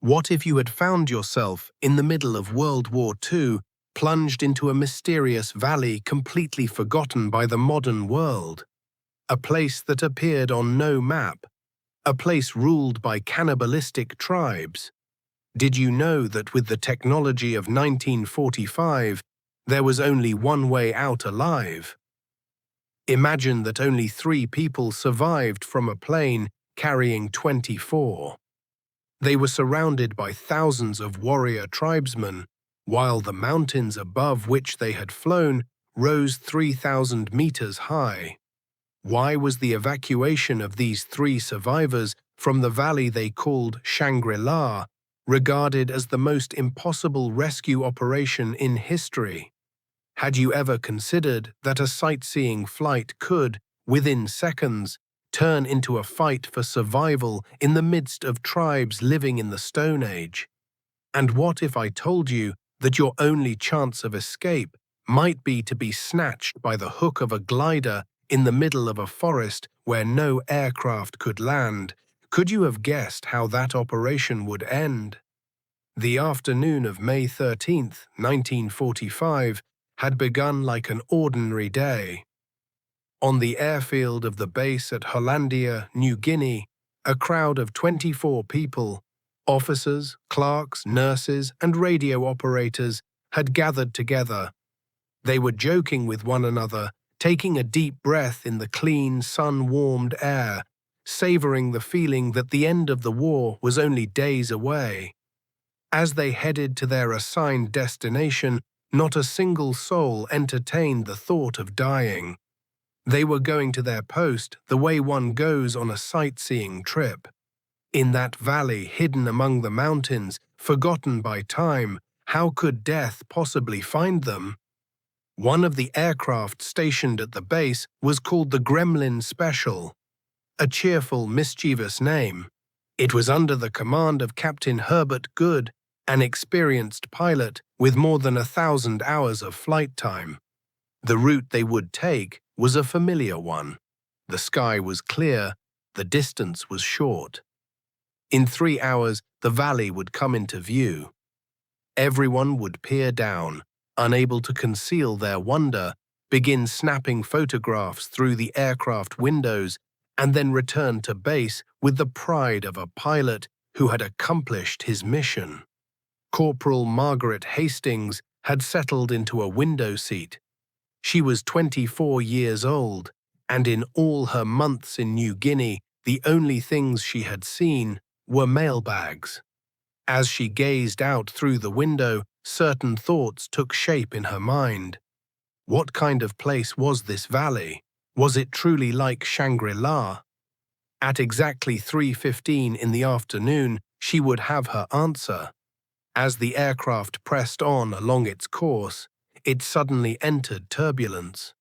What if you had found yourself in the middle of World War II, plunged into a mysterious valley completely forgotten by the modern world? A place that appeared on no map, a place ruled by cannibalistic tribes. Did you know that with the technology of 1945, there was only one way out alive? Imagine that only 3 people survived from a plane carrying 24. They were surrounded by thousands of warrior tribesmen, while the mountains above which they had flown rose 3,000 meters high. Why was the evacuation of these 3 survivors from the valley they called Shangri-La regarded as the most impossible rescue operation in history? Had you ever considered that a sightseeing flight could, within seconds, turn into a fight for survival in the midst of tribes living in the Stone Age? And what if I told you that your only chance of escape might be to be snatched by the hook of a glider in the middle of a forest where no aircraft could land? Could you have guessed how that operation would end? The afternoon of May 13th, 1945, had begun like an ordinary day. On the airfield of the base at Hollandia, New Guinea, a crowd of 24 people, officers, clerks, nurses, and radio operators, had gathered together. They were joking with one another, taking a deep breath in the clean, sun-warmed air, savoring the feeling that the end of the war was only days away. As they headed to their assigned destination, not a single soul entertained the thought of dying. They were going to their post the way one goes on a sightseeing trip. In that valley hidden among the mountains, forgotten by time, how could death possibly find them? One of the aircraft stationed at the base was called the Gremlin Special, a cheerful, mischievous name. It was under the command of Captain Herbert Good, an experienced pilot with more than 1,000 hours of flight time. The route they would take was a familiar one. The sky was clear, the distance was short. In 3 hours, the valley would come into view. Everyone would peer down, unable to conceal their wonder, begin snapping photographs through the aircraft windows, and then return to base with the pride of a pilot who had accomplished his mission. Corporal Margaret Hastings had settled into a window seat. She was 24 years old, and in all her months in New Guinea, the only things she had seen were mailbags. As she gazed out through the window, certain thoughts took shape in her mind. What kind of place was this valley? Was it truly like Shangri-La? At exactly 3:15 in the afternoon, she would have her answer. As the aircraft pressed on along its course, it suddenly entered turbulence.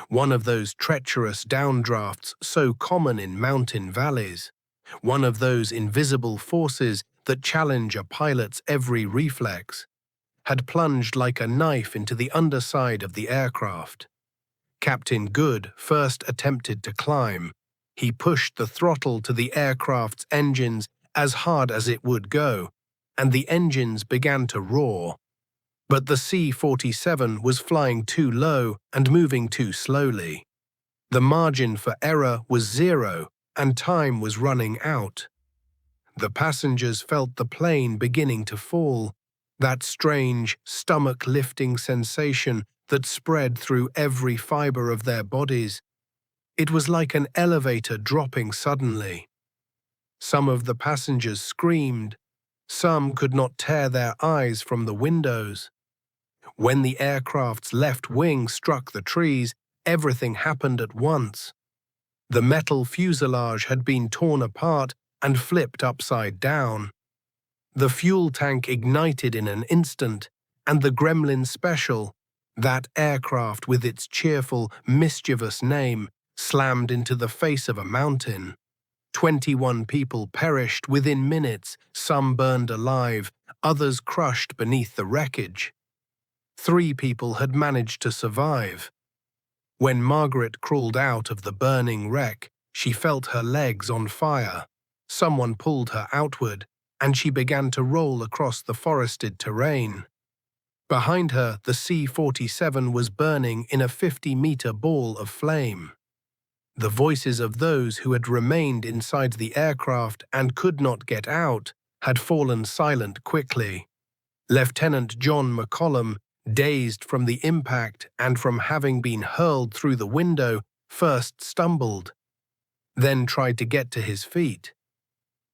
One of those treacherous downdrafts so common in mountain valleys. One of those invisible forces that challenge a pilot's every reflex, had plunged like a knife into the underside of the aircraft. Captain Good first attempted to climb. He pushed the throttle to the aircraft's engines as hard as it would go, and the engines began to roar. But the C-47 was flying too low and moving too slowly. The margin for error was 0, and time was running out. The passengers felt the plane beginning to fall, that strange, stomach-lifting sensation that spread through every fiber of their bodies. It was like an elevator dropping suddenly. Some of the passengers screamed. Some could not tear their eyes from the windows. When the aircraft's left wing struck the trees, everything happened at once. The metal fuselage had been torn apart and flipped upside down. The fuel tank ignited in an instant, and the Gremlin Special, that aircraft with its cheerful, mischievous name, slammed into the face of a mountain. 21 people perished within minutes, some burned alive, others crushed beneath the wreckage. 3 people had managed to survive. When Margaret crawled out of the burning wreck, she felt her legs on fire. Someone pulled her outward, and she began to roll across the forested terrain. Behind her, the C-47 was burning in a 50-meter ball of flame. The voices of those who had remained inside the aircraft and could not get out had fallen silent quickly. Lieutenant John McCollum, dazed from the impact and from having been hurled through the window, first stumbled, then tried to get to his feet.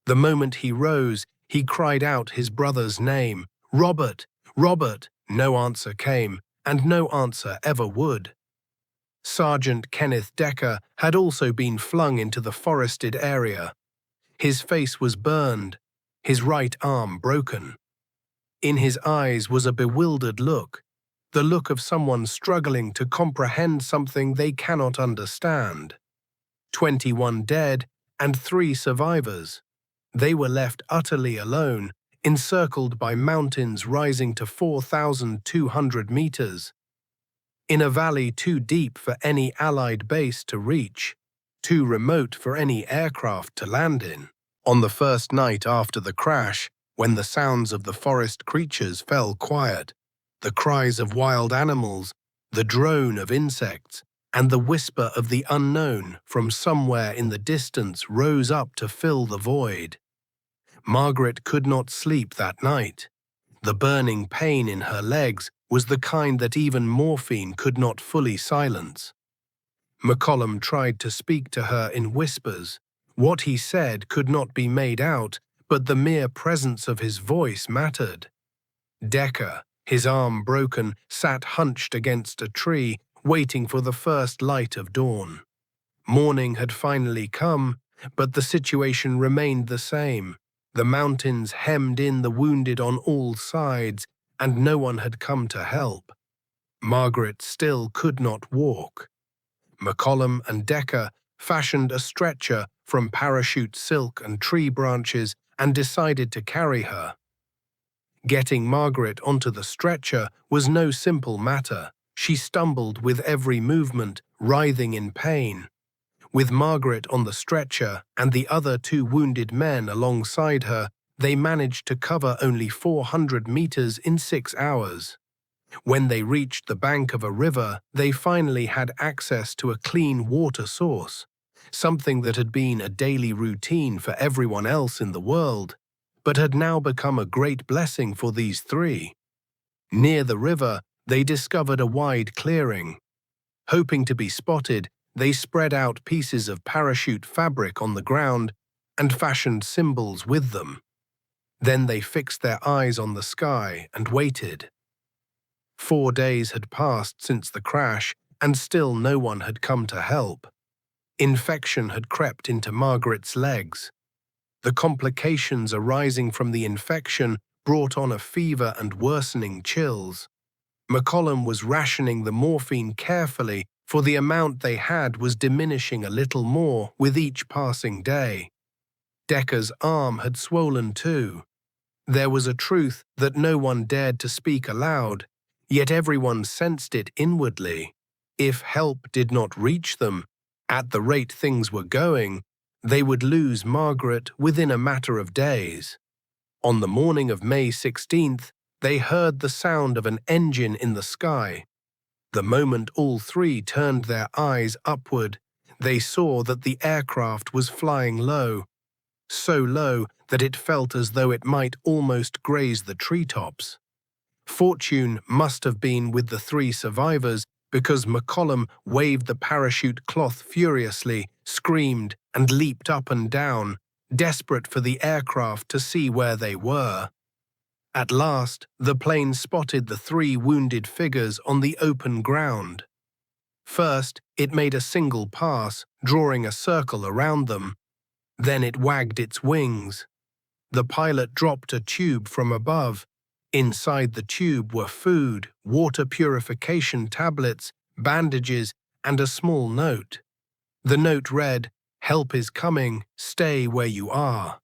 The moment he rose, he cried out his brother's name, "Robert! Robert!" No answer came, and no answer ever would. Sergeant Kenneth Decker had also been flung into the forested area. His face was burned, his right arm broken. In his eyes was a bewildered look, the look of someone struggling to comprehend something they cannot understand. 21 dead and 3 survivors. They were left utterly alone, encircled by mountains rising to 4,200 meters. In a valley too deep for any Allied base to reach, too remote for any aircraft to land in. On the first night after the crash, when the sounds of the forest creatures fell quiet, the cries of wild animals, the drone of insects, and the whisper of the unknown from somewhere in the distance rose up to fill the void. Margaret could not sleep that night. The burning pain in her legs was the kind that even morphine could not fully silence. McCollum tried to speak to her in whispers. What he said could not be made out, but the mere presence of his voice mattered. Decker, his arm broken, sat hunched against a tree, waiting for the first light of dawn. Morning had finally come, but the situation remained the same. The mountains hemmed in the wounded on all sides, and no one had come to help. Margaret still could not walk. McCollum and Decker fashioned a stretcher from parachute silk and tree branches and decided to carry her. Getting Margaret onto the stretcher was no simple matter. She stumbled with every movement, writhing in pain. With Margaret on the stretcher and the other 2 wounded men alongside her, they managed to cover only 400 meters in 6 hours. When they reached the bank of a river, they finally had access to a clean water source, something that had been a daily routine for everyone else in the world, but had now become a great blessing for these 3. Near the river, they discovered a wide clearing. Hoping to be spotted, they spread out pieces of parachute fabric on the ground and fashioned symbols with them. Then they fixed their eyes on the sky and waited. 4 days had passed since the crash, and still no one had come to help. Infection had crept into Margaret's legs. The complications arising from the infection brought on a fever and worsening chills. McCollum was rationing the morphine carefully, for the amount they had was diminishing a little more with each passing day. Decker's arm had swollen too. There was a truth that no one dared to speak aloud, yet everyone sensed it inwardly. If help did not reach them, at the rate things were going, they would lose Margaret within a matter of days. On the morning of May 16th, they heard the sound of an engine in the sky. The moment all 3 turned their eyes upward, they saw that the aircraft was flying low, so low that it felt as though it might almost graze the treetops. Fortune must have been with the 3 survivors, because McCollum waved the parachute cloth furiously, screamed, and leaped up and down, desperate for the aircraft to see where they were. At last, the plane spotted the 3 wounded figures on the open ground. First, it made a single pass, drawing a circle around them. Then it wagged its wings. The pilot dropped a tube from above. Inside the tube were food, water purification tablets, bandages, and a small note. The note read, "Help is coming, stay where you are."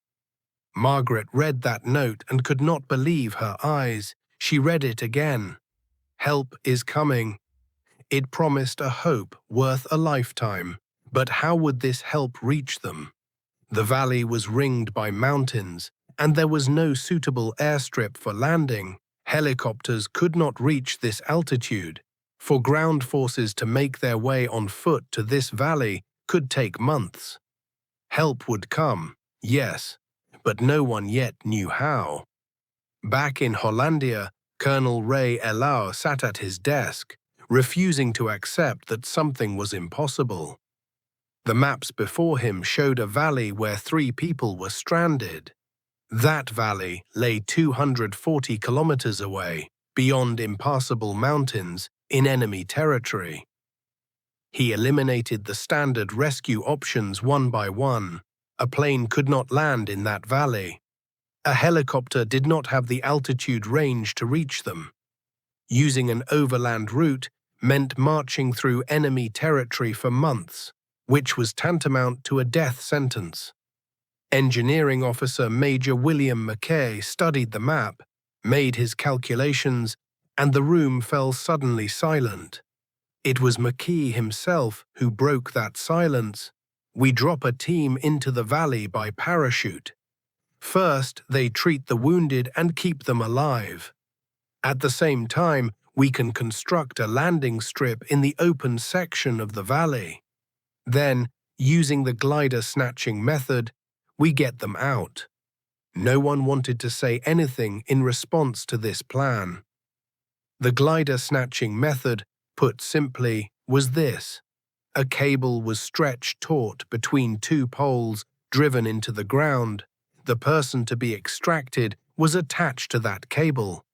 Margaret read that note and could not believe her eyes. She read it again. Help is coming. It promised a hope worth a lifetime. But how would this help reach them? The valley was ringed by mountains, and there was no suitable airstrip for landing. Helicopters could not reach this altitude. For ground forces to make their way on foot to this valley could take months. Help would come, yes, but no one yet knew how. Back in Hollandia, Colonel Ray Elau sat at his desk, refusing to accept that something was impossible. The maps before him showed a valley where 3 people were stranded. That valley lay 240 kilometers away, beyond impassable mountains, in enemy territory. He eliminated the standard rescue options one by one. A plane could not land in that valley. A helicopter did not have the altitude range to reach them. Using an overland route meant marching through enemy territory for months, which was tantamount to a death sentence. Engineering officer Major William Mackay studied the map, made his calculations, and the room fell suddenly silent. It was Mackay himself who broke that silence. "We drop a team into the valley by parachute. First, they treat the wounded and keep them alive. At the same time, we can construct a landing strip in the open section of the valley. Then, using the glider-snatching method, we get them out." No one wanted to say anything in response to this plan. The glider-snatching method, put simply, was this. A cable was stretched taut between 2 poles driven into the ground. The person to be extracted was attached to that cable,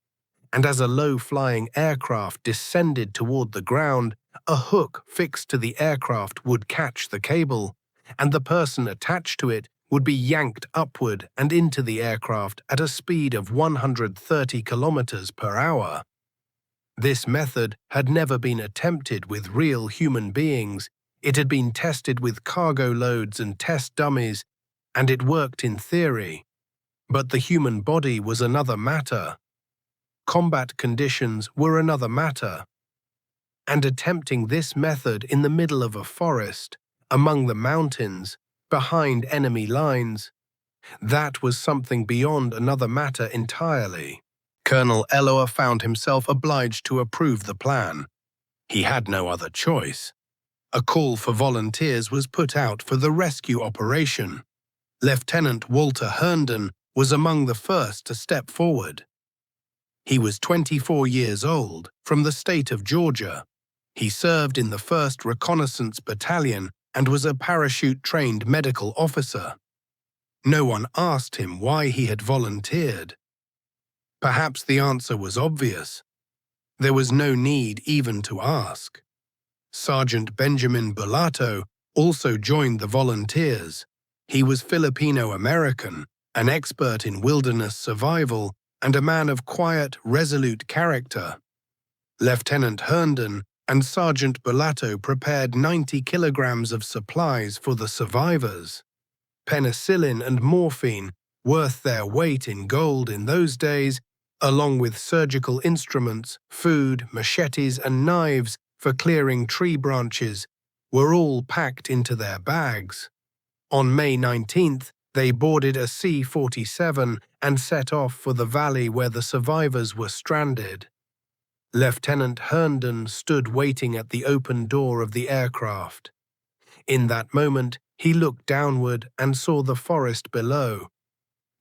and as a low-flying aircraft descended toward the ground, a hook fixed to the aircraft would catch the cable, and the person attached to it would be yanked upward and into the aircraft at a speed of 130 kilometers per hour. This method had never been attempted with real human beings. It had been tested with cargo loads and test dummies, and it worked in theory. But the human body was another matter. Combat conditions were another matter. And attempting this method in the middle of a forest, among the mountains, behind enemy lines, that was something beyond another matter entirely. Colonel Eloa found himself obliged to approve the plan. He had no other choice. A call for volunteers was put out for the rescue operation. Lieutenant Walter Herndon was among the first to step forward. He was 24 years old, from the state of Georgia. He served in the 1st Reconnaissance Battalion and was a parachute-trained medical officer. No one asked him why he had volunteered. Perhaps the answer was obvious. There was no need even to ask. Sergeant Benjamin Bulato also joined the volunteers. He was Filipino-American, an expert in wilderness survival, and a man of quiet, resolute character. Lieutenant Herndon and Sergeant Bulato prepared 90 kilograms of supplies for the survivors. Penicillin and morphine, worth their weight in gold in those days, along with surgical instruments, food, machetes, and knives for clearing tree branches, were all packed into their bags. On May 19th, they boarded a C-47 and set off for the valley where the survivors were stranded. Lieutenant Herndon stood waiting at the open door of the aircraft. In that moment, he looked downward and saw the forest below.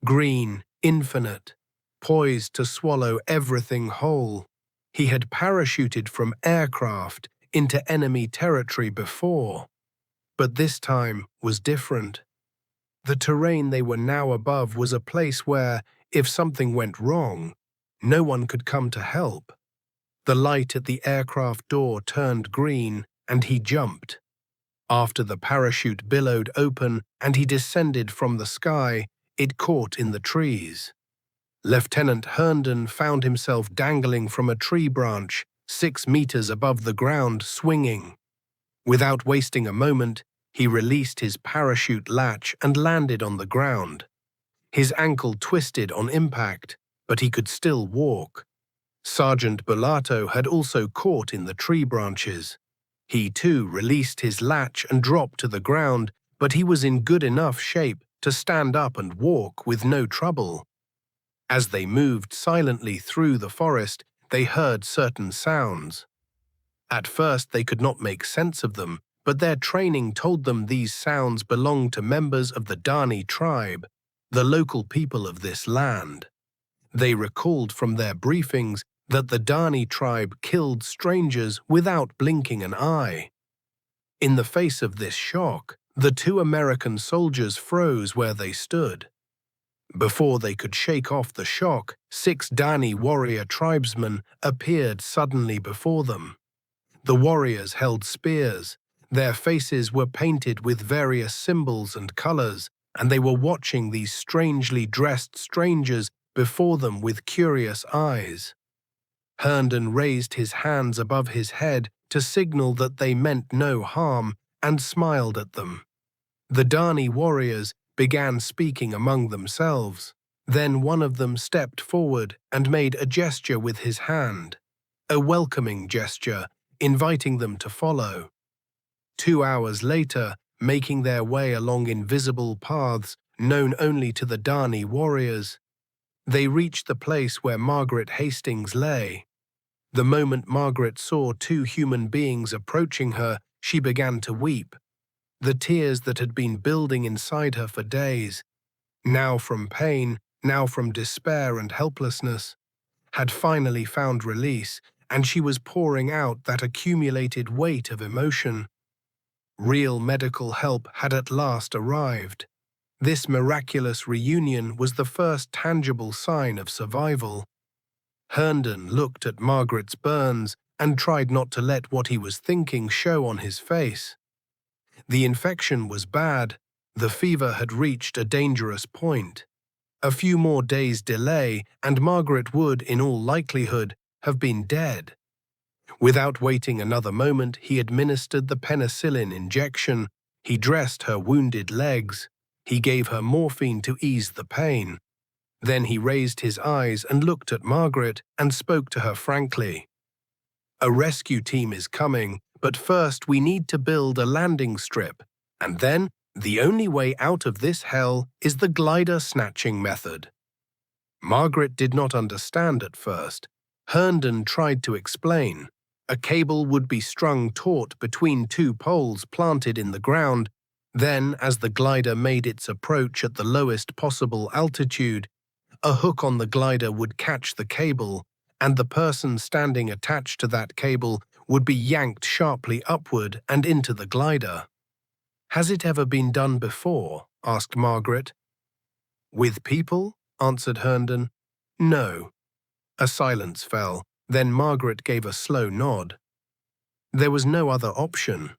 Green, infinite, poised to swallow everything whole. He had parachuted from aircraft into enemy territory before, but this time was different. The terrain they were now above was a place where, if something went wrong, no one could come to help. The light at the aircraft door turned green, and he jumped. After the parachute billowed open and he descended from the sky, it caught in the trees. Lieutenant Herndon found himself dangling from a tree branch 6 meters above the ground, swinging. Without wasting a moment, he released his parachute latch and landed on the ground. His ankle twisted on impact, but he could still walk. Sergeant Bulato had also caught in the tree branches. He too released his latch and dropped to the ground, but he was in good enough shape to stand up and walk with no trouble. As they moved silently through the forest, they heard certain sounds. At first they could not make sense of them, but their training told them these sounds belonged to members of the Dani tribe, the local people of this land. They recalled from their briefings that the Dani tribe killed strangers without blinking an eye. In the face of this shock, the two American soldiers froze where they stood. Before they could shake off the shock, 6 Dani warrior tribesmen appeared suddenly before them. The warriors held spears. Their faces were painted with various symbols and colors, and they were watching these strangely dressed strangers before them with curious eyes. Herndon raised his hands above his head to signal that they meant no harm and smiled at them. The Dani warriors began speaking among themselves. Then one of them stepped forward and made a gesture with his hand, a welcoming gesture, inviting them to follow. 2 hours later, making their way along invisible paths known only to the Dani warriors, they reached the place where Margaret Hastings lay. The moment Margaret saw 2 human beings approaching her, she began to weep. The tears that had been building inside her for days, now from pain, now from despair and helplessness, had finally found release, and she was pouring out that accumulated weight of emotion. Real medical help had at last arrived. This miraculous reunion was the first tangible sign of survival. Herndon looked at Margaret's burns and tried not to let what he was thinking show on his face. The infection was bad. The fever had reached a dangerous point. A few more days' delay, and Margaret would, in all likelihood, have been dead. Without waiting another moment, he administered the penicillin injection. He dressed her wounded legs. He gave her morphine to ease the pain. Then he raised his eyes and looked at Margaret and spoke to her frankly. "A rescue team is coming, but first we need to build a landing strip, and then the only way out of this hell is the glider-snatching method." Margaret did not understand at first. Herndon tried to explain. A cable would be strung taut between 2 poles planted in the ground. Then, as the glider made its approach at the lowest possible altitude, a hook on the glider would catch the cable, and the person standing attached to that cable would be yanked sharply upward and into the glider. "Has it ever been done before?" asked Margaret. "With people?" answered Herndon. "No." A silence fell. Then Margaret gave a slow nod. There was no other option.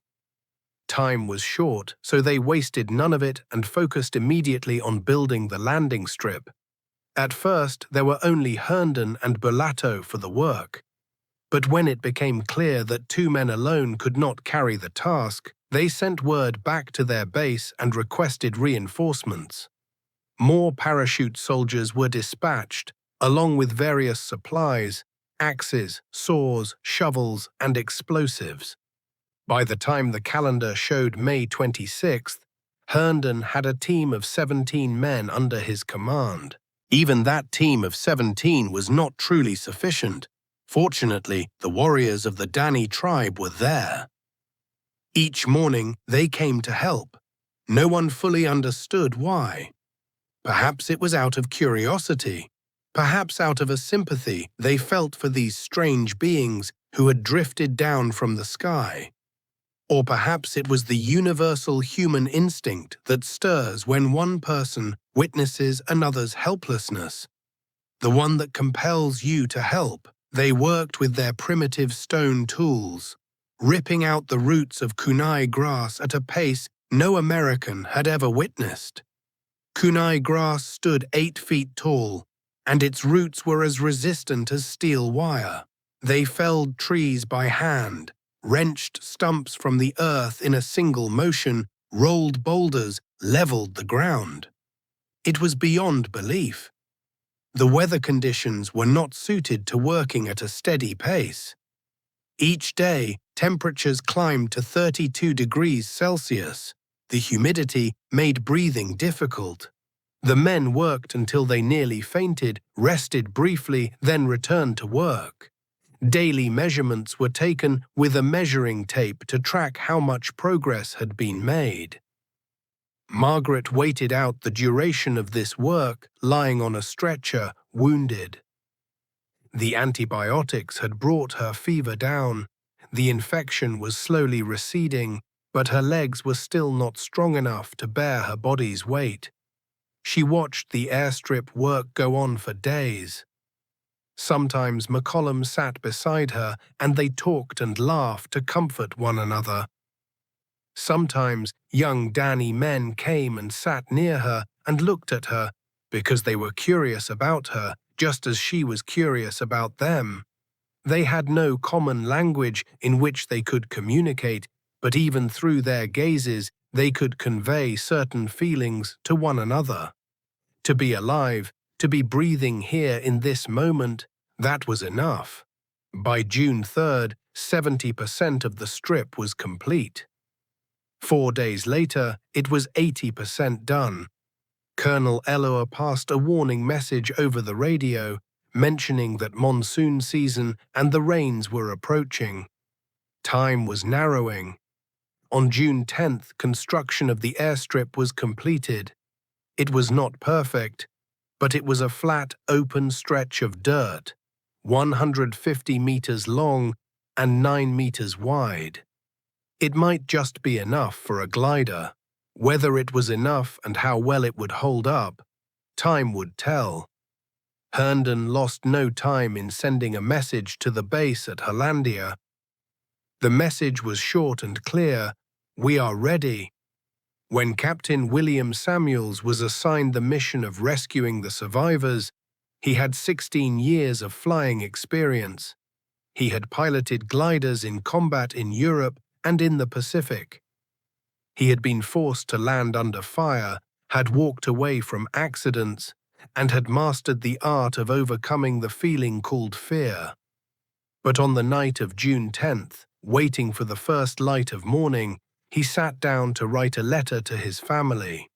Time was short, so they wasted none of it and focused immediately on building the landing strip. At first, there were only Herndon and Bulato for the work. But when it became clear that 2 men alone could not carry the task, they sent word back to their base and requested reinforcements. More parachute soldiers were dispatched, along with various supplies, axes, saws, shovels, and explosives. By the time the calendar showed May 26th, Herndon had a team of 17 men under his command. Even that team of 17 was not truly sufficient. Fortunately, the warriors of the Dani tribe were there. Each morning, they came to help. No one fully understood why. Perhaps it was out of curiosity. Perhaps out of a sympathy they felt for these strange beings who had drifted down from the sky. Or perhaps it was the universal human instinct that stirs when one person witnesses another's helplessness, the one that compels you to help. They worked with their primitive stone tools, ripping out the roots of kunai grass at a pace no American had ever witnessed. Kunai grass stood 8 feet tall, and its roots were as resistant as steel wire. They felled trees by hand, wrenched stumps from the earth in a single motion, rolled boulders, leveled the ground. It was beyond belief. The weather conditions were not suited to working at a steady pace. Each day, temperatures climbed to 32 degrees Celsius. The humidity made breathing difficult. The men worked until they nearly fainted, rested briefly, then returned to work. Daily measurements were taken with a measuring tape to track how much progress had been made. Margaret waited out the duration of this work, lying on a stretcher, wounded. The antibiotics had brought her fever down. The infection was slowly receding, but her legs were still not strong enough to bear her body's weight. She watched the airstrip work go on for days. Sometimes McCollum sat beside her and they talked and laughed to comfort one another. Sometimes young Danny men came and sat near her and looked at her because they were curious about her, just as she was curious about them. They had no common language in which they could communicate, but even through their gazes they could convey certain feelings to one another. To be alive, to be breathing here in this moment, that was enough. By June 3rd, 70% of the strip was complete. 4 days later, it was 80% done. Colonel Ellower passed a warning message over the radio, mentioning that monsoon season and the rains were approaching. Time was narrowing. On June 10th, construction of the airstrip was completed. It was not perfect, but it was a flat, open stretch of dirt, 150 meters long and 9 meters wide. It might just be enough for a glider. Whether it was enough and how well it would hold up, time would tell. Herndon lost no time in sending a message to the base at Hollandia. The message was short and clear: "We are ready." When Captain William Samuels was assigned the mission of rescuing the survivors, he had 16 years of flying experience. He had piloted gliders in combat in Europe and in the Pacific. He had been forced to land under fire, had walked away from accidents, and had mastered the art of overcoming the feeling called fear. But on the night of June 10th, waiting for the first light of morning, he sat down to write a letter to his family.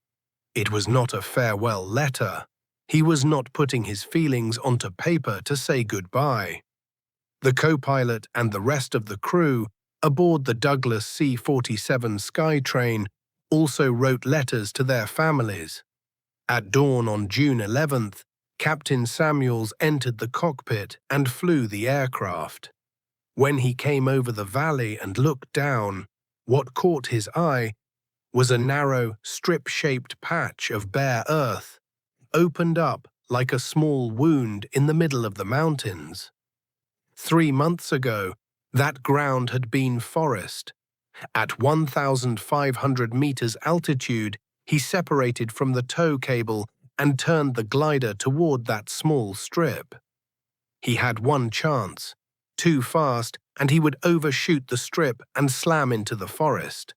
It was not a farewell letter. He was not putting his feelings onto paper to say goodbye. The co-pilot and the rest of the crew aboard the Douglas C-47 Skytrain also wrote letters to their families. At dawn on June 11th, Captain Samuels entered the cockpit and flew the aircraft. When he came over the valley and looked down, what caught his eye was a narrow, strip-shaped patch of bare earth, opened up like a small wound in the middle of the mountains. 3 months ago, that ground had been forest. At 1,500 meters altitude, he separated from the tow cable and turned the glider toward that small strip. He had one chance. Too fast, and he would overshoot the strip and slam into the forest.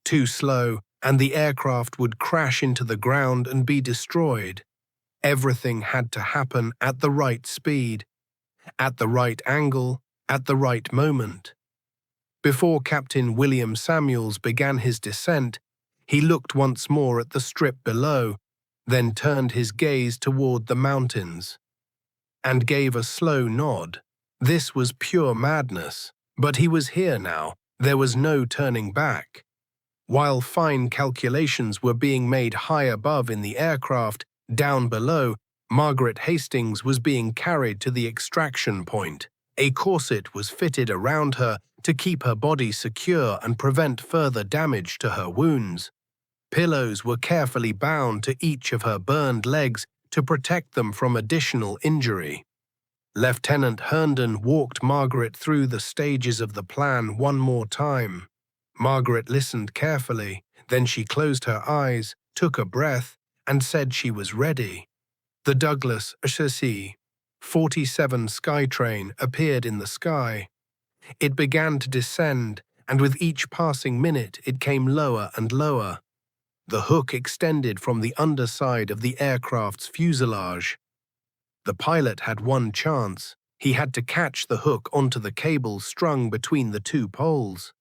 Too slow, and the aircraft would crash into the ground and be destroyed. Everything had to happen at the right speed, at the right angle, at the right moment. Before Captain William Samuels began his descent, he looked once more at the strip below, then turned his gaze toward the mountains, and gave a slow nod. This was pure madness, but he was here now. There was no turning back. While fine calculations were being made high above in the aircraft, down below, Margaret Hastings was being carried to the extraction point. A corset was fitted around her to keep her body secure and prevent further damage to her wounds. Pillows were carefully bound to each of her burned legs to protect them from additional injury. Lieutenant Herndon walked Margaret through the stages of the plan one more time. Margaret listened carefully, then she closed her eyes, took a breath, and said she was ready. The Douglas C-47 Skytrain appeared in the sky. It began to descend, and with each passing minute it came lower and lower. The hook extended from the underside of the aircraft's fuselage. The pilot had one chance. He had to catch the hook onto the cable strung between the two poles.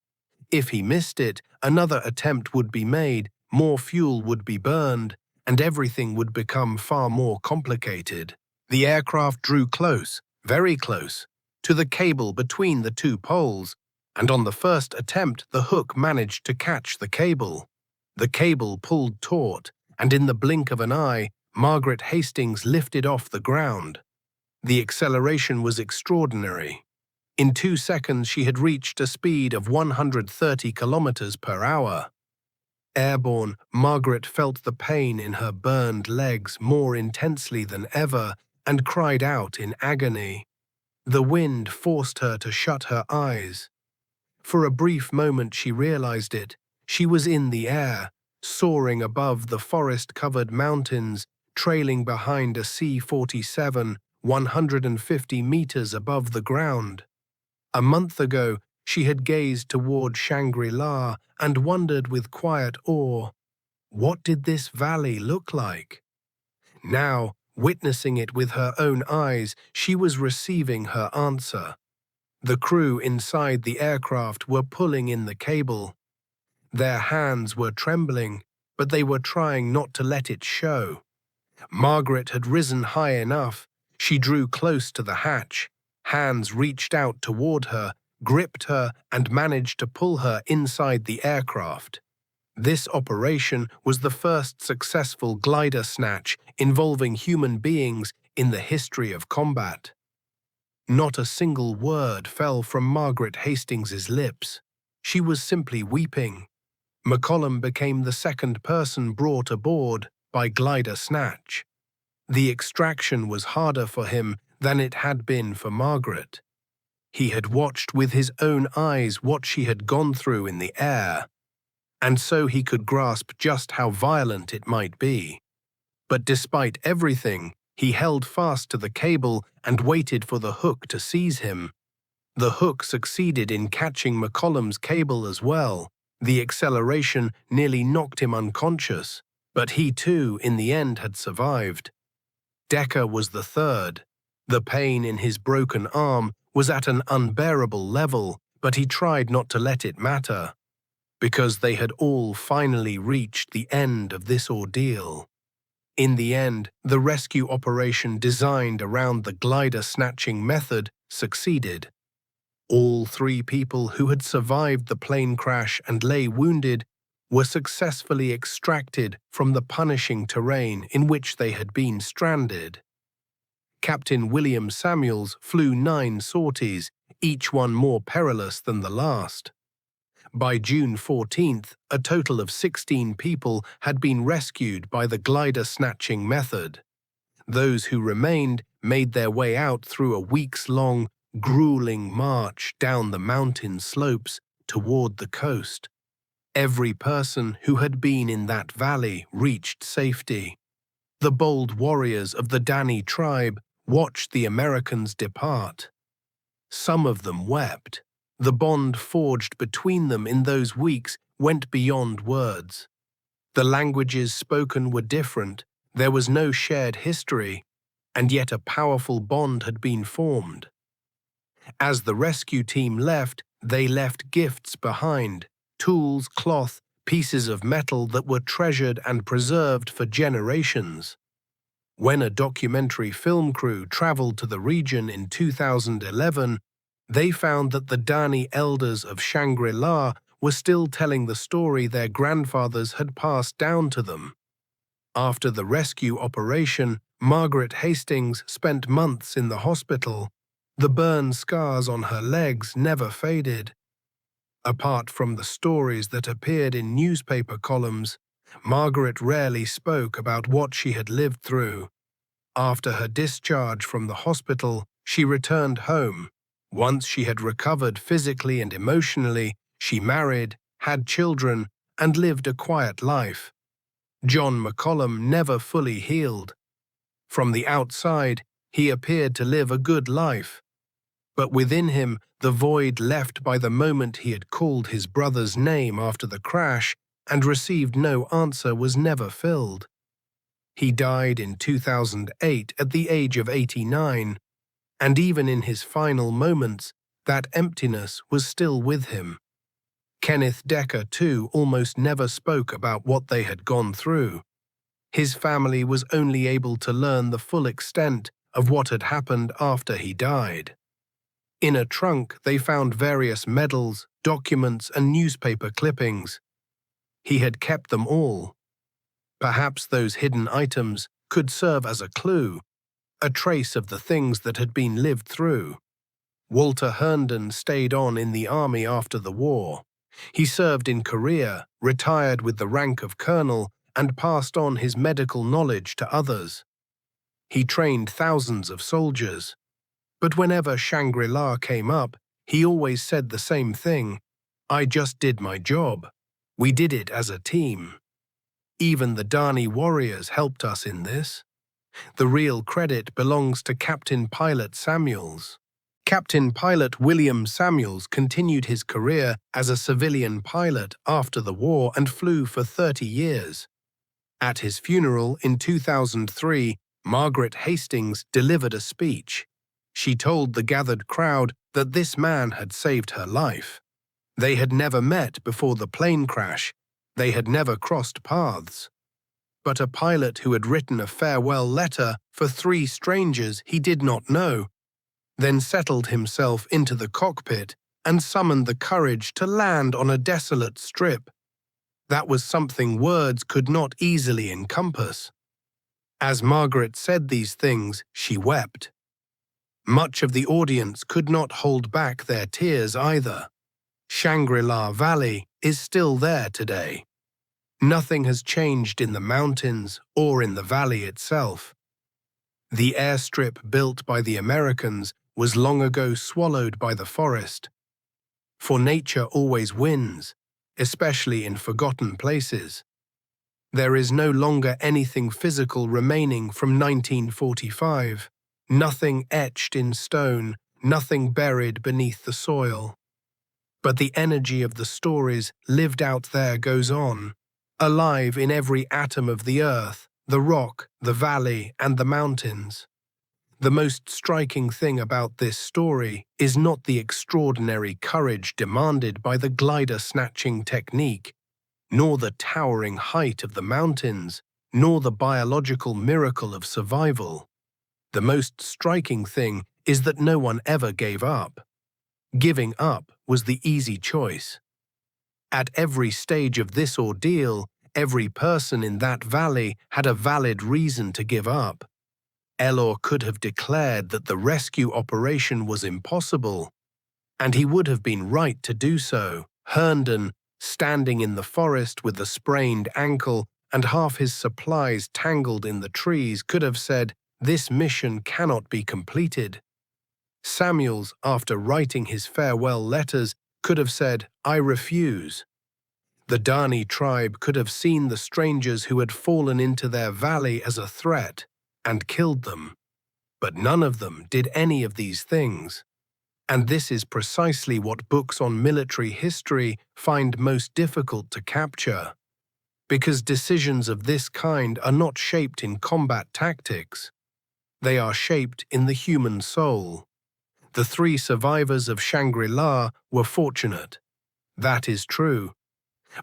If he missed it, another attempt would be made, more fuel would be burned, and everything would become far more complicated. The aircraft drew close, very close, to the cable between the two poles, and on the first attempt the hook managed to catch the cable. The cable pulled taut, and in the blink of an eye, Margaret Hastings lifted off the ground. The acceleration was extraordinary. In 2 seconds she had reached a speed of 130 kilometers per hour. Airborne, Margaret felt the pain in her burned legs more intensely than ever and cried out in agony. The wind forced her to shut her eyes. For a brief moment she realized it. She was in the air, soaring above the forest-covered mountains, trailing behind a C-47, 150 meters above the ground. A month ago, she had gazed toward Shangri-La and wondered with quiet awe, what did this valley look like? Now, witnessing it with her own eyes, she was receiving her answer. The crew inside the aircraft were pulling in the cable. Their hands were trembling, but they were trying not to let it show. Margaret had risen high enough. She drew close to the hatch. Hands reached out toward her, gripped her, and managed to pull her inside the aircraft. This operation was the first successful glider-snatch involving human beings in the history of combat. Not a single word fell from Margaret Hastings's lips. She was simply weeping. McCollum became the second person brought aboard by glider-snatch. The extraction was harder for him than it had been for Margaret. He had watched with his own eyes what she had gone through in the air, and so he could grasp just how violent it might be. But despite everything, he held fast to the cable and waited for the hook to seize him. The hook succeeded in catching McCollum's cable as well. The acceleration nearly knocked him unconscious, but he too, in the end, had survived. Decker was the third. The pain in his broken arm was at an unbearable level, but he tried not to let it matter, because they had all finally reached the end of this ordeal. In the end, the rescue operation designed around the glider-snatching method succeeded. All 3 people who had survived the plane crash and lay wounded were successfully extracted from the punishing terrain in which they had been stranded. Captain William Samuels flew 9 sorties, each one more perilous than the last. By June 14th, a total of 16 people had been rescued by the glider-snatching method. Those who remained made their way out through a weeks-long, grueling march down the mountain slopes toward the coast. Every person who had been in that valley reached safety. The bold warriors of the Dani tribe watched the Americans depart. Some of them wept. The bond forged between them in those weeks went beyond words. The languages spoken were different, there was no shared history, and yet a powerful bond had been formed. As the rescue team left, they left gifts behind, tools, cloth, pieces of metal that were treasured and preserved for generations. When a documentary film crew traveled to the region in 2011, they found that the Dani elders of Shangri-La were still telling the story their grandfathers had passed down to them. After the rescue operation, Margaret Hastings spent months in the hospital. The burn scars on her legs never faded. Apart from the stories that appeared in newspaper columns, Margaret rarely spoke about what she had lived through. After her discharge from the hospital, she returned home. Once she had recovered physically and emotionally, she married, had children, and lived a quiet life. John McCollum never fully healed. From the outside, he appeared to live a good life. But within him, the void left by the moment he had called his brother's name after the crash and received no answer was never filled. He died in 2008 at the age of 89, and even in his final moments, that emptiness was still with him. Kenneth Decker, too, almost never spoke about what they had gone through. His family was only able to learn the full extent of what had happened after he died. In a trunk, they found various medals, documents, and newspaper clippings. He had kept them all. Perhaps those hidden items could serve as a clue, a trace of the things that had been lived through. Walter Herndon stayed on in the army after the war. He served in Korea, retired with the rank of colonel, and passed on his medical knowledge to others. He trained thousands of soldiers. But whenever Shangri-La came up, he always said the same thing: "I just did my job. We did it as a team. Even the Dani warriors helped us in this." The real credit belongs to Captain Pilot Samuels. Captain Pilot William Samuels continued his career as a civilian pilot after the war and flew for 30 years. At his funeral in 2003, Margaret Hastings delivered a speech. She told the gathered crowd that this man had saved her life. They had never met before the plane crash. They had never crossed paths. But a pilot who had written a farewell letter for 3 strangers he did not know, then settled himself into the cockpit and summoned the courage to land on a desolate strip. That was something words could not easily encompass. As Margaret said these things, she wept. Much of the audience could not hold back their tears either. Shangri-La Valley is still there today. Nothing has changed in the mountains or in the valley itself. The airstrip built by the Americans was long ago swallowed by the forest. For nature always wins, especially in forgotten places. There is no longer anything physical remaining from 1945, nothing etched in stone, nothing buried beneath the soil. But the energy of the stories lived out there goes on, alive in every atom of the earth, the rock, the valley, and the mountains. The most striking thing about this story is not the extraordinary courage demanded by the glider-snatching technique, nor the towering height of the mountains, nor the biological miracle of survival. The most striking thing is that no one ever gave up. Giving up was the easy choice. At every stage of this ordeal, every person in that valley had a valid reason to give up. Elor could have declared that the rescue operation was impossible, and he would have been right to do so. Herndon, standing in the forest with a sprained ankle and half his supplies tangled in the trees, could have said, "This mission cannot be completed." Samuels, after writing his farewell letters, could have said, "I refuse." The Dani tribe could have seen the strangers who had fallen into their valley as a threat and killed them. But none of them did any of these things. And this is precisely what books on military history find most difficult to capture. Because decisions of this kind are not shaped in combat tactics. They are shaped in the human soul. The 3 survivors of Shangri-La were fortunate. That is true.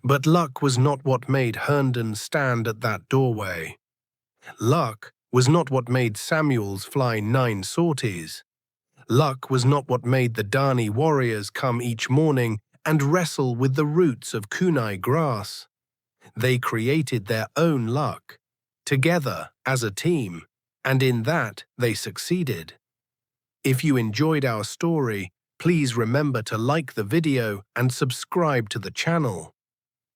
But luck was not what made Herndon stand at that doorway. Luck was not what made Samuels fly 9 sorties. Luck was not what made the Dani warriors come each morning and wrestle with the roots of kunai grass. They created their own luck, together as a team, and in that they succeeded. If you enjoyed our story, please remember to like the video and subscribe to the channel.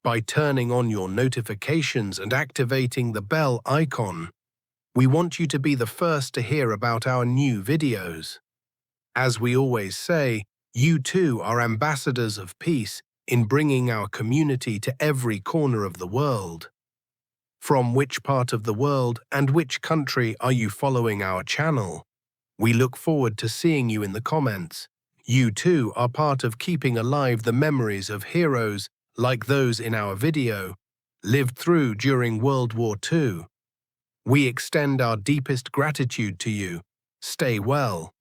By turning on your notifications and activating the bell icon, we want you to be the first to hear about our new videos. As we always say, you too are ambassadors of peace in bringing our community to every corner of the world. From which part of the world and which country are you following our channel? We look forward to seeing you in the comments. You too are part of keeping alive the memories of heroes like those in our video, lived through during World War II. We extend our deepest gratitude to you. Stay well.